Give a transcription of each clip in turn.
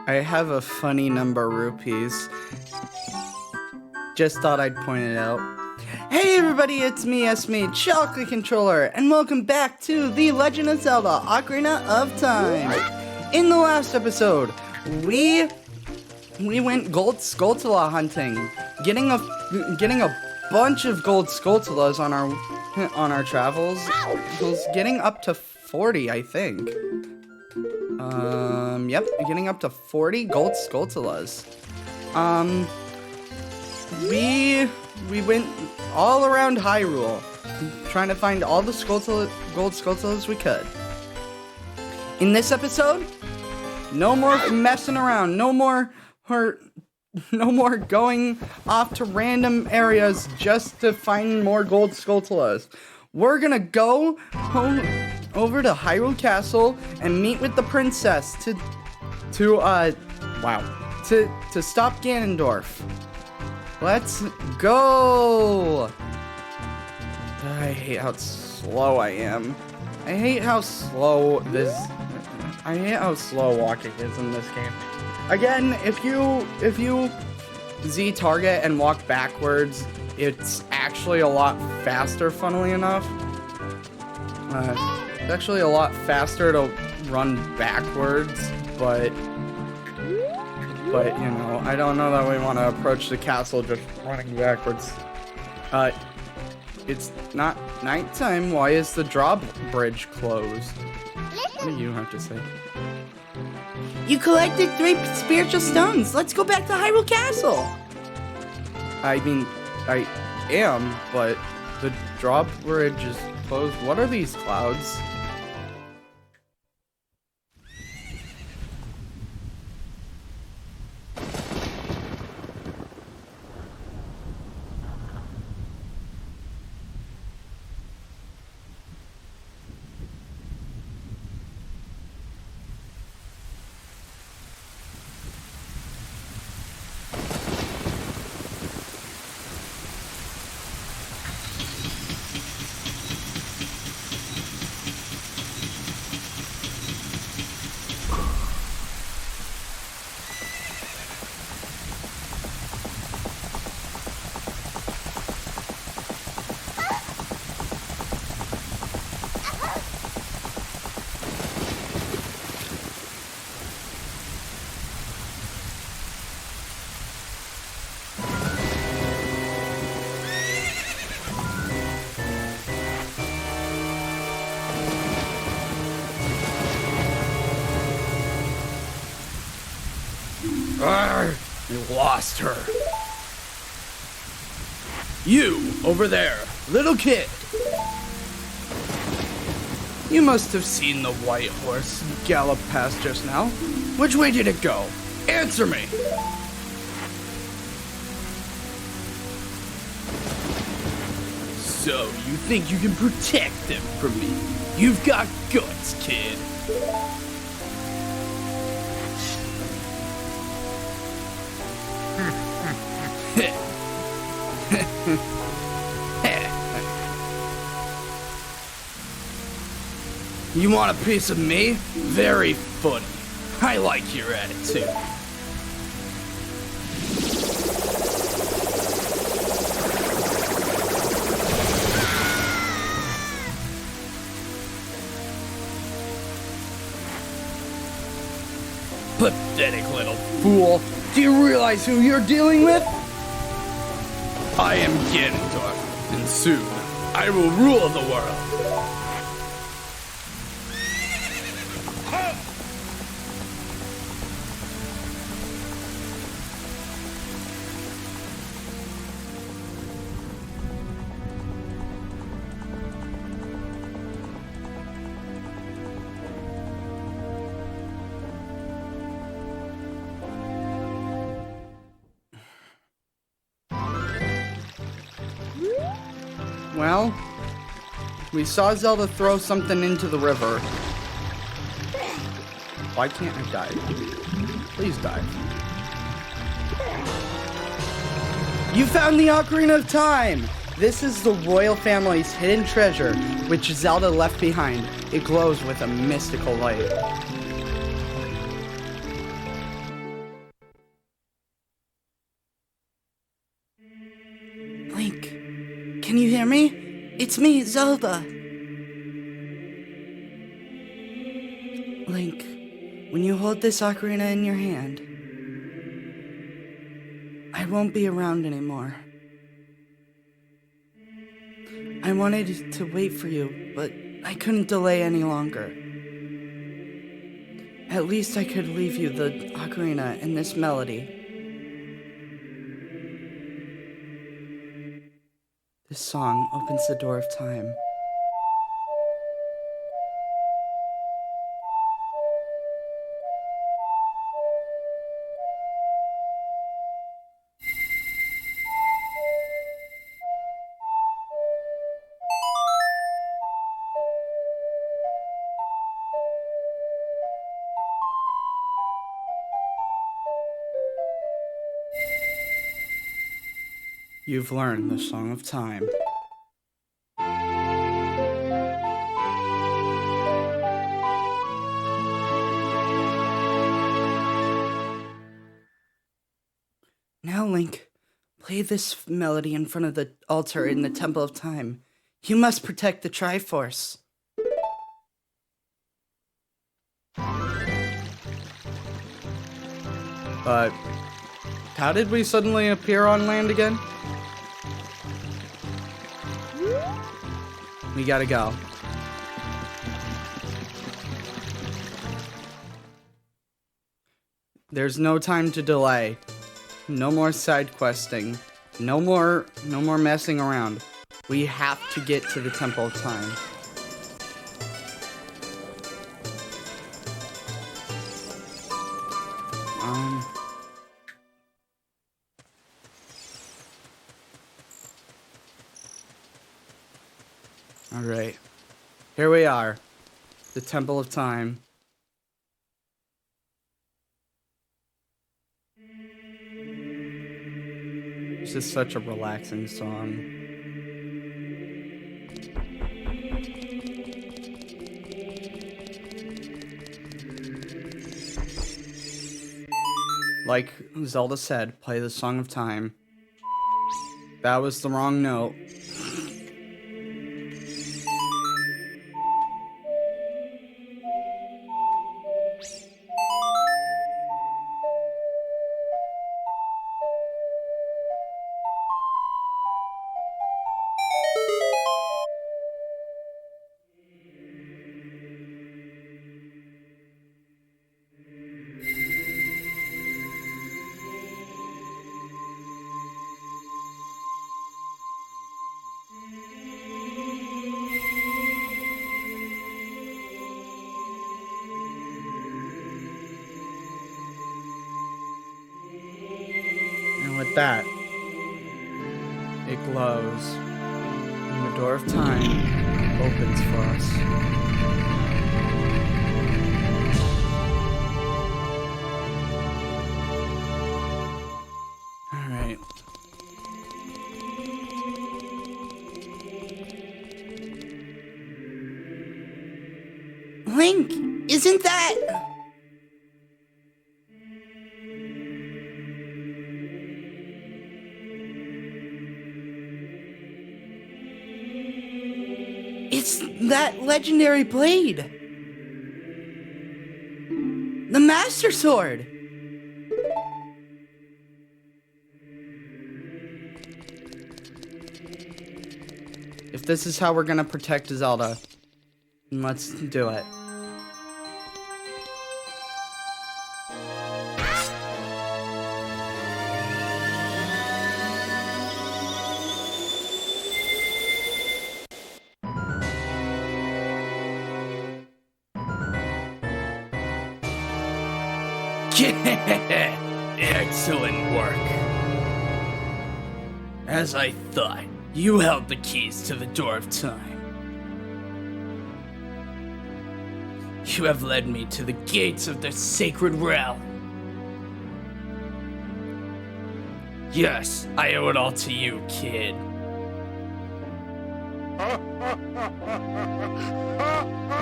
I have a funny number of rupees. Just thought I'd point it out. Hey everybody, it's me, Chocolate Controller, and welcome back to The Legend of Zelda, Ocarina of Time. In the last episode, we went gold Skulltula hunting, getting a bunch of gold Skulltulas on our travels. It was getting up to 40, I think. Yep, getting up to 40 gold Skulltulas. We went all around Hyrule, trying to find all the gold Skulltulas we could. In this episode, no more messing around, no more going off to random areas just to find more gold Skulltulas. We're gonna go over to Hyrule Castle and meet with the princess to stop Ganondorf. Let's go! I hate how slow I am. I hate how slow walking is in this game. Again, if you Z target and walk backwards, it's actually a lot faster, funnily enough. It's actually a lot faster to run backwards, but you know, I don't know that we want to approach the castle just running backwards. It's not nighttime. Why is the drawbridge closed? What do you have to say? You collected 3 spiritual stones. Let's go back to Hyrule Castle. I mean, I am, but the drawbridge is closed. What are these clouds? You lost her. You, over there, little kid. You must have seen the white horse gallop past just now. Which way did it go? Answer me! So, you think you can protect them from me? You've got guts, kid. You want a piece of me? Very funny. I like your attitude. Pathetic little fool. Do you realize who you're dealing with? I am Ganondorf, and soon I will rule the world. Well, we saw Zelda throw something into the river. Why can't I dive? Please dive. You found the Ocarina of Time! This is the royal family's hidden treasure, which Zelda left behind. It glows with a mystical light. Can you hear me? It's me, Zelda. Link, when you hold this ocarina in your hand, I won't be around anymore. I wanted to wait for you, but I couldn't delay any longer. At least I could leave you the ocarina and this melody. This song opens the door of time. You've learned the Song of Time. Now, Link, play this melody in front of the altar in the Temple of Time. You must protect the Triforce. But how did we suddenly appear on land again? We gotta go. There's no time to delay. No more side questing. No more messing around. We have to get to the Temple of Time. Alright. Here we are. The Temple of Time. It's just such a relaxing song. Like Zelda said, play the Song of Time. That was the wrong note. With that, it glows, and the door of time opens for us. All right. Link, isn't that... It's that legendary blade! The Master Sword! If this is how we're gonna protect Zelda, then let's do it. Excellent work. As I thought, you held the keys to the Door of Time. You have led me to the gates of the sacred realm. Yes, I owe it all to you, kid.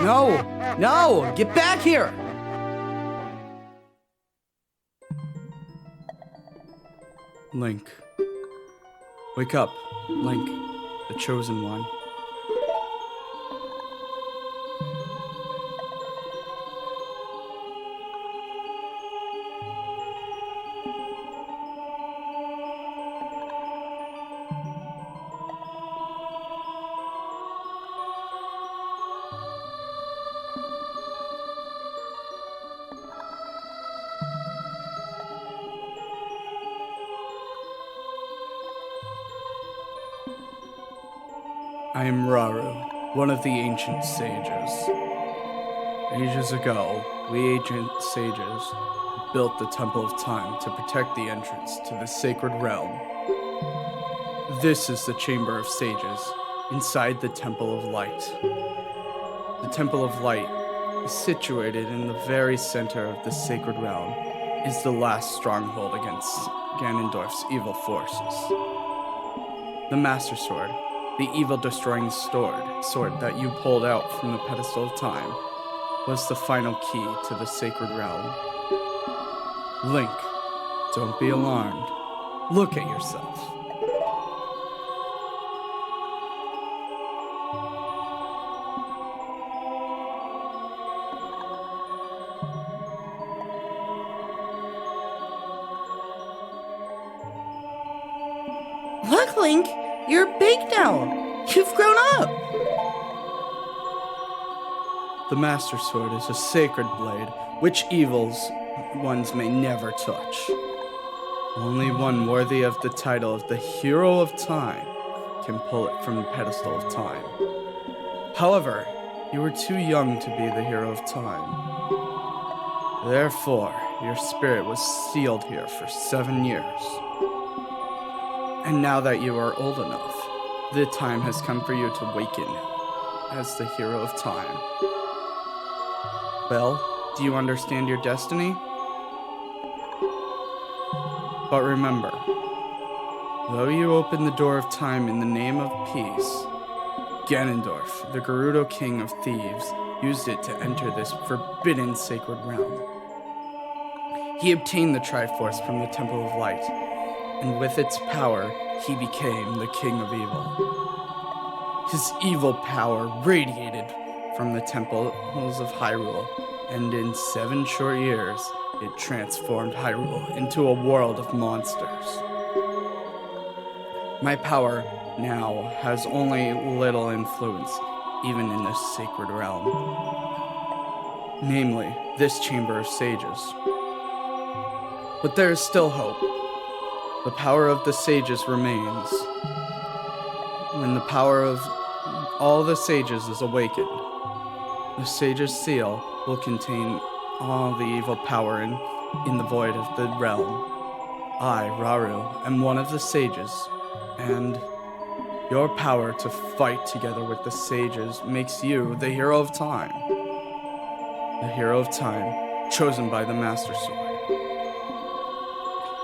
No! Get back here! Link. Wake up, Link. the chosen one. I am Rauru, one of the ancient sages. Ages ago, we ancient sages built the Temple of Time to protect the entrance to the sacred realm. This is the Chamber of Sages, inside the Temple of Light. The Temple of Light is situated in the very center of the sacred realm, is the last stronghold against Ganondorf's evil forces. The Master Sword, the evil-destroying sword that you pulled out from the pedestal of time, was the final key to the sacred realm. Link, don't be alarmed. Look at yourself. Look, Link, you're big now. You've grown up. The Master Sword is a sacred blade which evil ones may never touch. Only one worthy of the title of the Hero of Time can pull it from the pedestal of time. However, you were too young to be the Hero of Time. Therefore, your spirit was sealed here for 7 years. And now that you are old enough, the time has come for you to awaken as the Hero of Time. Well, do you understand your destiny? But remember, though you opened the door of time in the name of peace, Ganondorf, the Gerudo King of Thieves, used it to enter this forbidden sacred realm. He obtained the Triforce from the Temple of Light, and with its power, he became the King of Evil. His evil power radiated from the temples of Hyrule, and in 7 short years, it transformed Hyrule into a world of monsters. My power now has only little influence, even in this sacred realm. Namely, this Chamber of Sages. But there is still hope. The power of the sages remains. When the power of all the sages is awakened, the sage's seal will contain all the evil power in the void of the realm. I, Rauru, am one of the sages, and your power to fight together with the sages makes you the Hero of Time. The Hero of Time, chosen by the Master Sword.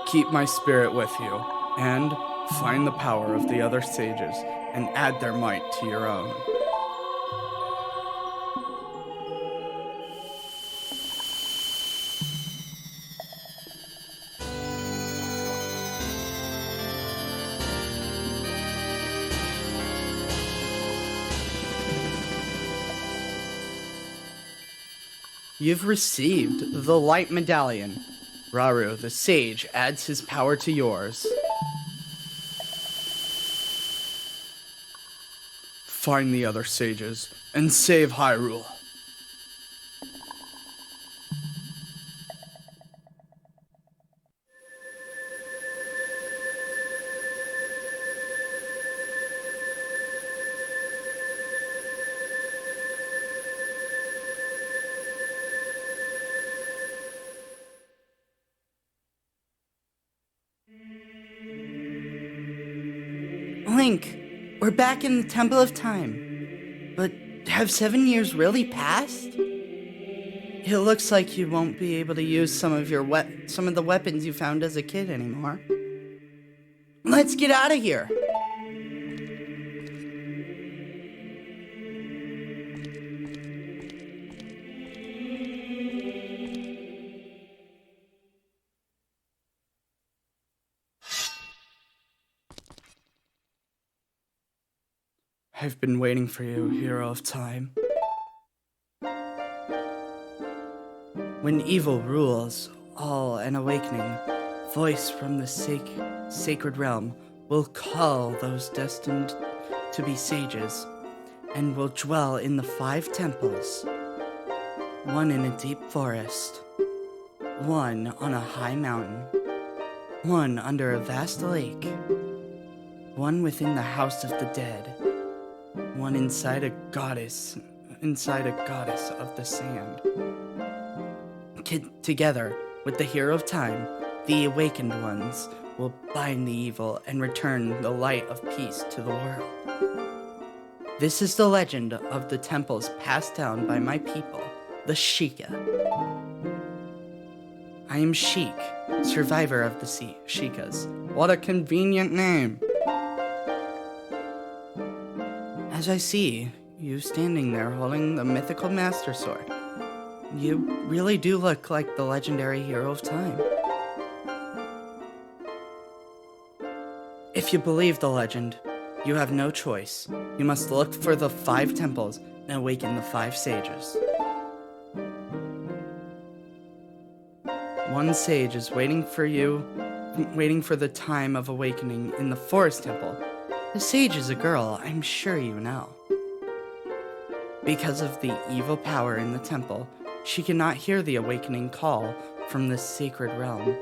Keep my spirit with you, and find the power of the other sages, and add their might to your own. You've received the Light Medallion. Rauru, the sage, adds his power to yours. Find the other sages and save Hyrule. Link, we're back in the Temple of Time. But have 7 years really passed? It looks like you won't be able to use some of the weapons you found as a kid anymore. Let's get out of here. I've been waiting for you, hero of time. When evil rules all an awakening, voice from the sacred realm will call those destined to be sages, and will dwell in the 5 temples, one in a deep forest, one on a high mountain, one under a vast lake, one within the house of the dead, one inside a goddess of the sand. Together with the hero of time, the awakened ones will bind the evil and return the light of peace to the world. This is the legend of the temples passed down by my people, the Sheikah. I am Sheik, survivor of the Sheikahs. What a convenient name. As I see you standing there holding the mythical Master Sword, you really do look like the legendary hero of time. If you believe the legend, you have no choice. You must look for the 5 temples and awaken the 5 sages. One sage is waiting for the time of awakening in the forest temple. The sage is a girl, I'm sure you know. Because of the evil power in the temple, she cannot hear the awakening call from the sacred realm.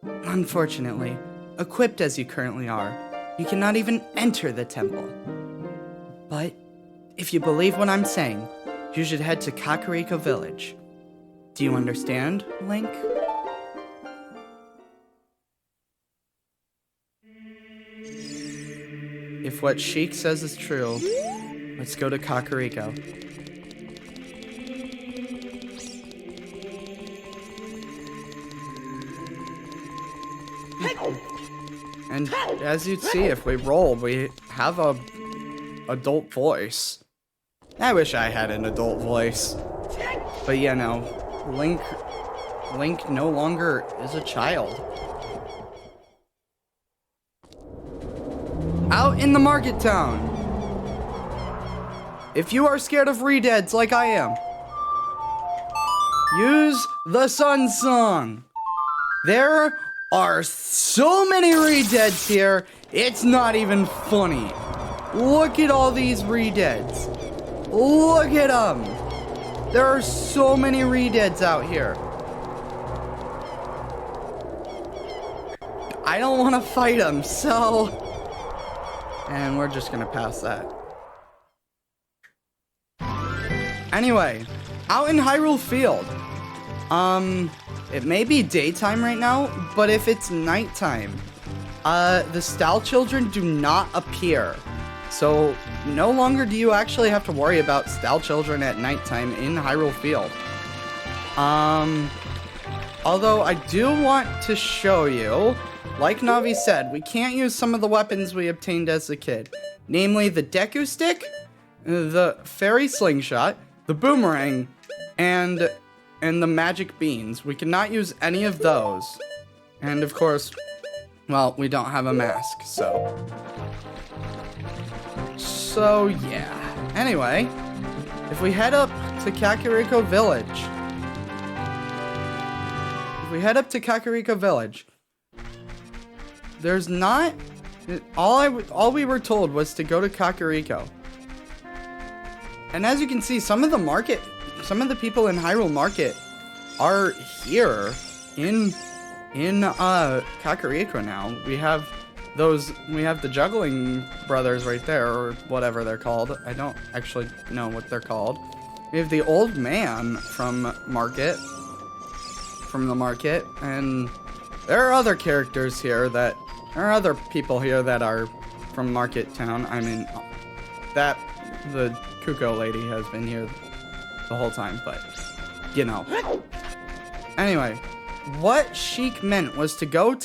Unfortunately, equipped as you currently are, you cannot even enter the temple. But if you believe what I'm saying, you should head to Kakariko Village. Do you understand, Link? If what Sheik says is true, let's go to Kakariko. And as you'd see, if we roll, we have a adult voice. I wish I had an adult voice. But yeah, no. Link no longer is a child. Out in the market town. If you are scared of re-deads like I am, use the Sun Song. There are so many re-deads here, it's not even funny. Look at all these re-deads. Look at them. There are so many re-deads out here. I don't want to fight them, so... And we're just gonna pass that. Anyway, out in Hyrule Field. It may be daytime right now, but if it's nighttime, the Style Children do not appear. So, no longer do you actually have to worry about Style Children at nighttime in Hyrule Field. Although I do want to show you, like Navi said, we can't use some of the weapons we obtained as a kid. Namely, the Deku Stick, the Fairy Slingshot, the Boomerang, and the Magic Beans. We cannot use any of those. And of course, well, we don't have a mask, so... So, yeah. Anyway, if we head up to Kakariko Village... There's not... All we were told was to go to Kakariko. And as you can see, some of the people in Hyrule Market are here in Kakariko now. We have the Juggling Brothers right there, or whatever they're called. I don't actually know what they're called. We have the old man from the market, and there are other characters here there are other people here that are from Market Town. I mean, the Kuko lady has been here the whole time, but, you know. Anyway, what Sheik meant was to go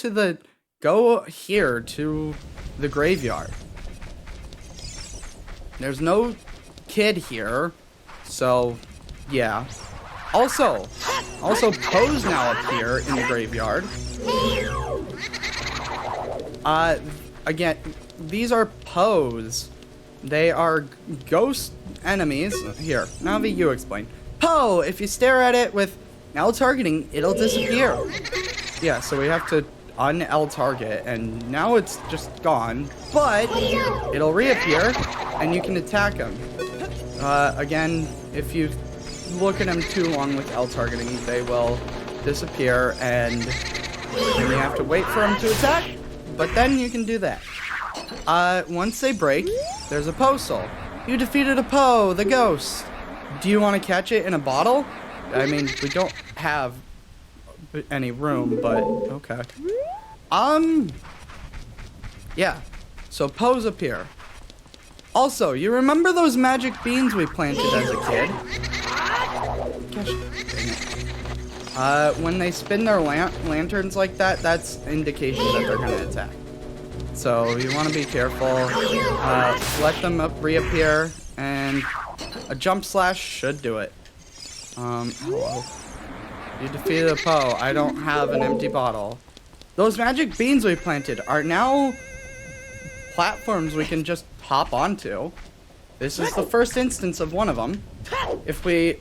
here to the graveyard. There's no kid here, so, yeah. Also, Poes now appear in the graveyard. Again, these are Poes. They are ghost enemies. Here, Navi, you explain. Oh, if you stare at it with L targeting, it'll disappear. Yeah, so we have to un-L target, and now it's just gone, but it'll reappear, and you can attack them. Again, if you look at them too long with L targeting, they will disappear, and then you have to wait for them to attack, but then you can do that. Once they break, there's a pedestal. You defeated a Poe, the ghost. Do you want to catch it in a bottle? I mean, we don't have any room, but okay. Yeah. So Poe's appear. Also, you remember those magic beans we planted as a kid? Gosh, dang it. When they spin their lanterns like that, that's indication that they're gonna attack. So you want to be careful. Let them reappear, and a jump slash should do it. Hello. You defeated a Poe. I don't have an empty bottle. Those magic beans we planted are now platforms we can just hop onto. This is the first instance of one of them. If we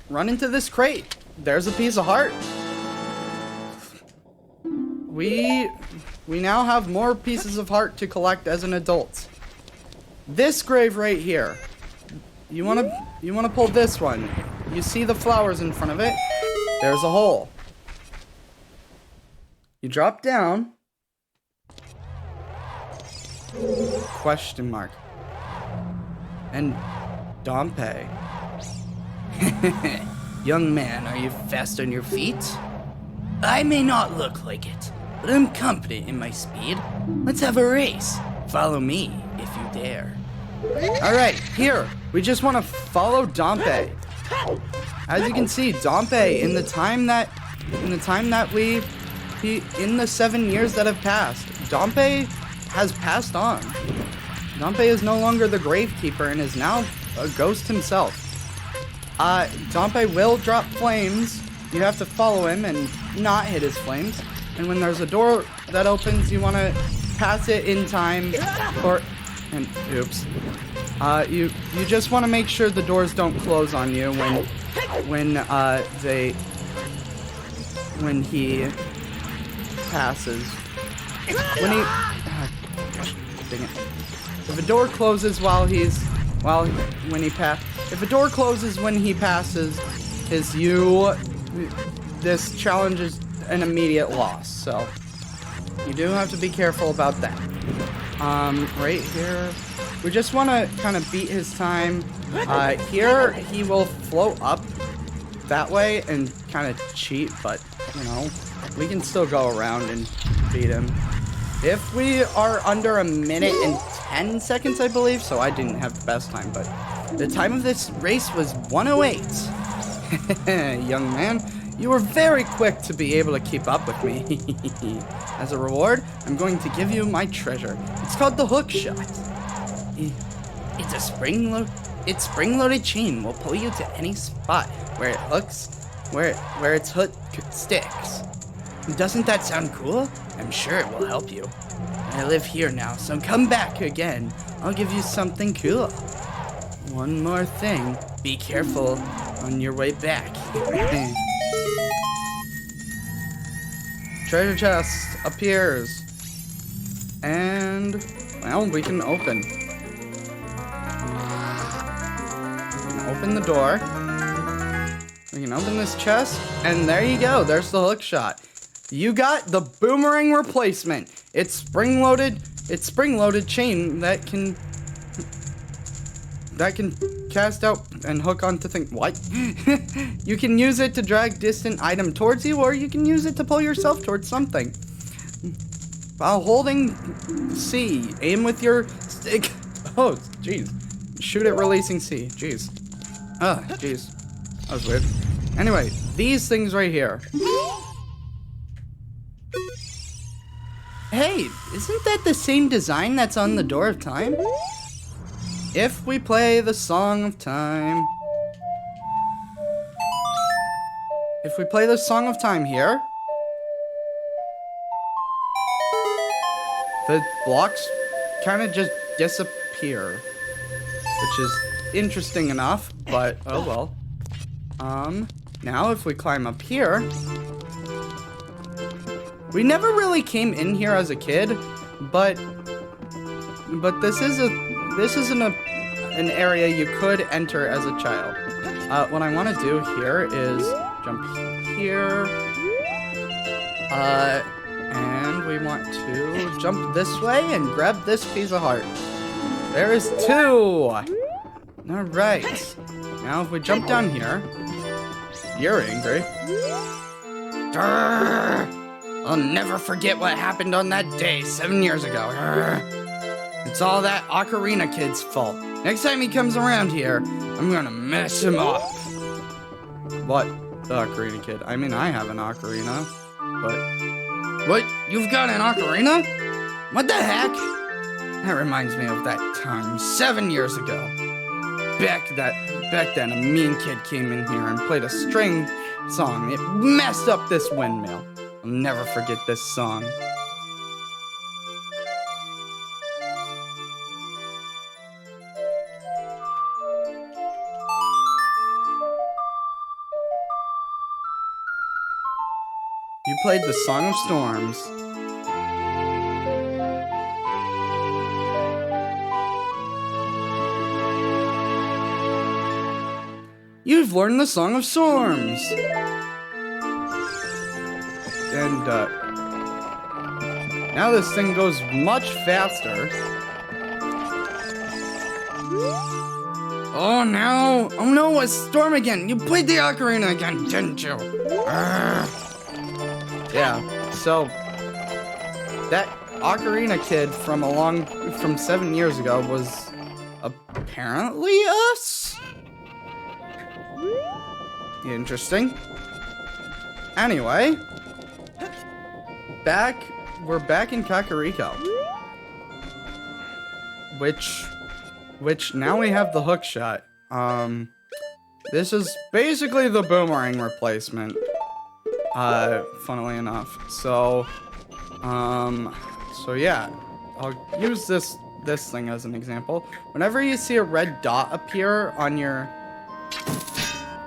run into this crate, there's a piece of heart. We now have more pieces of heart to collect as an adult. This grave right here. You wanna pull this one. You see the flowers in front of it? There's a hole. You drop down. Question mark. And Dompe. Young man, are you fast on your feet? I may not look like it, but I'm confident in my speed. Let's have a race. Follow me, if you dare. Alright, here. We just want to follow Dompe. As you can see, Dompe, in the 7 years that have passed, Dompe has passed on. Dompe is no longer the gravekeeper and is now a ghost himself. Dompe will drop flames. You have to follow him and not hit his flames. And when there's a door that opens, you want to pass it in time, and oops. You just want to make sure the doors don't close on you when he passes. Dang it. If a door closes if a door closes when he passes, this challenge is an immediate loss. So you do have to be careful about that. Right here, we just want to kind of beat his time. Here he will float up that way and kind of cheat, but you know, we can still go around and beat him. If we are under a minute and 10 seconds, I believe, so I didn't have the best time, but the time of this race was 1:08. Young man, you were very quick to be able to keep up with me. As a reward, I'm going to give you my treasure. It's called the hook shot. It's a spring-loaded chain will pull you to any spot where it hooks, where its hook sticks. Doesn't that sound cool? I'm sure it will help you. I live here now, so come back again. I'll give you something cool. One more thing. Be careful on your way back. Treasure chest appears. And, well, we can open. We can open the door. We can open this chest, and there you go. There's the hook shot. You got the boomerang replacement. It's spring-loaded chain that can cast out and hook onto things. What? You can use it to drag distant item towards you, or you can use it to pull yourself towards something. While holding C, aim with your stick. Oh, jeez. Shoot it releasing C. Jeez. Oh, jeez. That was weird. Anyway, these things right here. Hey, isn't that the same design that's on the Door of Time? If we play the Song of Time. If we play the Song of Time here. The blocks kind of just here, which is interesting enough, but oh well. Now if we climb up here, we never really came in here as a kid, but this isn't an area you could enter as a child. What I want to do here is jump here, and we want to jump this way and grab this piece of heart. There is 2. All right. Now if we jump down here, you're angry. I'll never forget what happened on that day 7 years ago. It's all that Ocarina Kid's fault. Next time he comes around here, I'm gonna mess him up. What? The Ocarina Kid? I mean, I have an ocarina, but... What? You've got an ocarina? What the heck? That reminds me of that time 7 years ago. Back then, a mean kid came in here and played a string song. It messed up this windmill. I'll never forget this song. You played the Song of Storms. You've learned the Song of Storms. And, now this thing goes much faster. Oh no! Oh no, a storm again! You played the ocarina again, didn't you? Yeah, so that Ocarina Kid from 7 years ago was apparently us? Interesting. Anyway, we're back in Kakariko. Which now we have the hook shot. This is basically the boomerang replacement. Funnily enough. So yeah, I'll use this thing as an example. Whenever you see a red dot appear on your,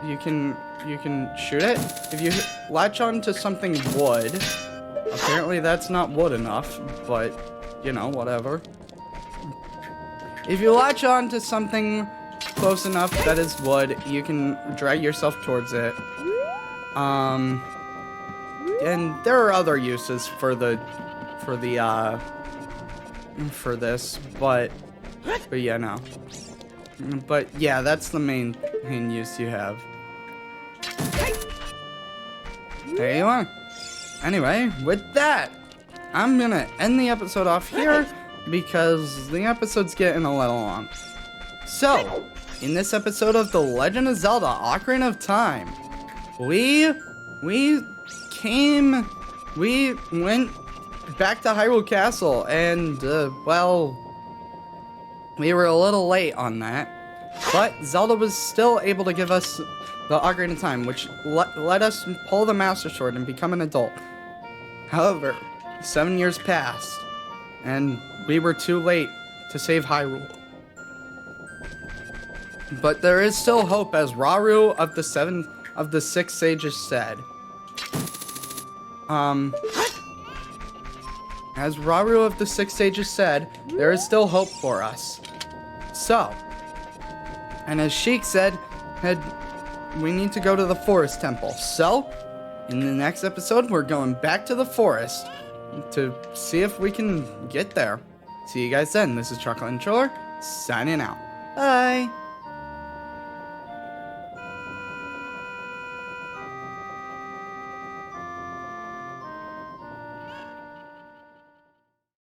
you can shoot it. If you latch onto something wood, apparently that's not wood enough, but you know, whatever. If you latch onto something close enough that is wood, you can drag yourself towards it. And there are other uses for this, but yeah, no. But yeah, that's the main use you have. There you are. Anyway, with that, I'm gonna end the episode off here because the episode's getting a little long. So, in this episode of The Legend of Zelda Ocarina of Time, we went back to Hyrule Castle, and, well, we were a little late on that, but Zelda was still able to give us the Ocarina of Time, which let us pull the Master Sword and become an adult. However, 7 years passed, and we were too late to save Hyrule. But there is still hope, as Rauru of the six sages said. As Rauru of the six sages said, there is still hope for us. So, and as Sheik said, we need to go to the forest temple. So, in the next episode, we're going back to the forest to see if we can get there. See you guys then. This is Chocolate and Controller, signing out. Bye.